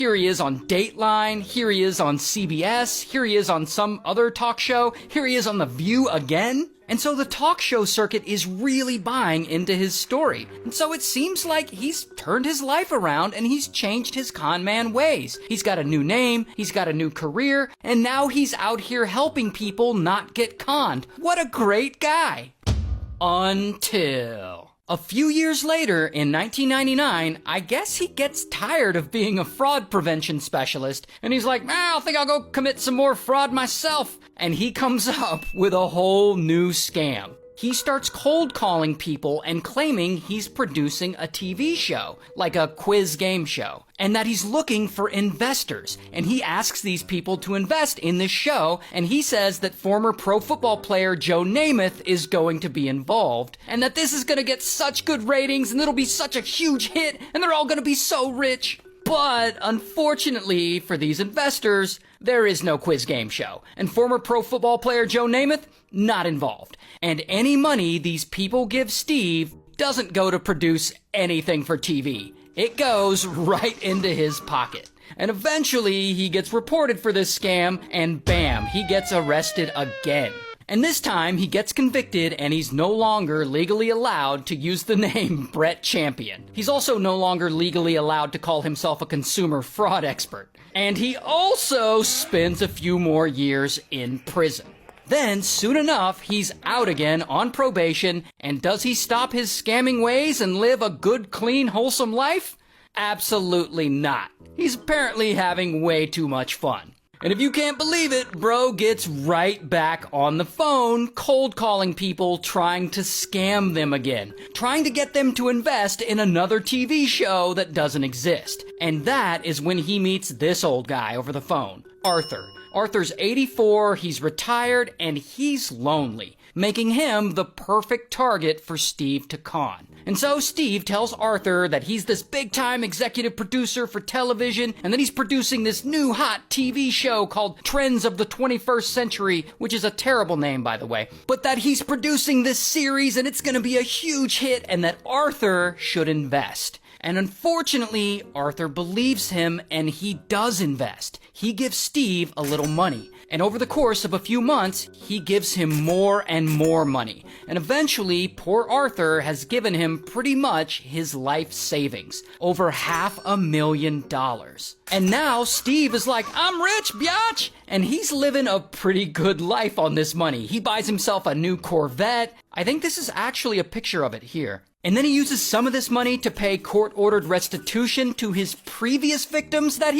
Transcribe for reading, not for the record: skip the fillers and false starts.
Here he is on Dateline, here he is on CBS, here he is on some other talk show, here he is on The View again. And so the talk show circuit is really buying into his story. And so it seems like he's turned his life around and he's changed his con man ways. He's got a new name, he's got a new career, and now he's out here helping people not get conned. What a great guy. Until a few years later, in 1999, I guess he gets tired of being a fraud prevention specialist, and he's like, I think I'll go commit some more fraud myself. And he comes up with a whole new scam. He starts cold calling people and claiming he's producing a TV show, like a quiz game show, and that he's looking for investors. And he asks these people to invest in this show, and he says that former pro football player Joe Namath is going to be involved, and that this is going to get such good ratings, and it'll be such a huge hit, and they're all going to be so rich. But unfortunately for these investors, there is no quiz game show, and former pro football player Joe Namath, not involved. And any money these people give Steve doesn't go to produce anything for TV. It goes right into his pocket. And eventually he gets reported for this scam, and bam, he gets arrested again. And this time, he gets convicted and he's no longer legally allowed to use the name Brett Champion. He's also no longer legally allowed to call himself a consumer fraud expert. And he also spends a few more years in prison. Then, soon enough, he's out again on probation, and does he stop his scamming ways and live a good, clean, wholesome life? Absolutely not. He's apparently having way too much fun. And if you can't believe it, bro gets right back on the phone, cold calling people, trying to scam them again, trying to get them to invest in another TV show that doesn't exist. And that is when he meets this old guy over the phone, Arthur. Arthur's 84, he's retired, and he's lonely, making him the perfect target for Steve to con. And so Steve tells Arthur that he's this big-time executive producer for television, and that he's producing this new hot TV show called Trends of the 21st Century, which is a terrible name, by the way, but that he's producing this series and it's gonna be a huge hit, and that Arthur should invest. And unfortunately, Arthur believes him, and he does invest. He gives Steve a little money. And over the course of a few months, he gives him more and more money. And eventually, poor Arthur has given him pretty much his life savings. Over $500,000. And now Steve is like, I'm rich, biatch! And he's living a pretty good life on this money. He buys himself a new Corvette. I think this is actually a picture of it here. And then he uses some of this money to pay court-ordered restitution to his previous victims that he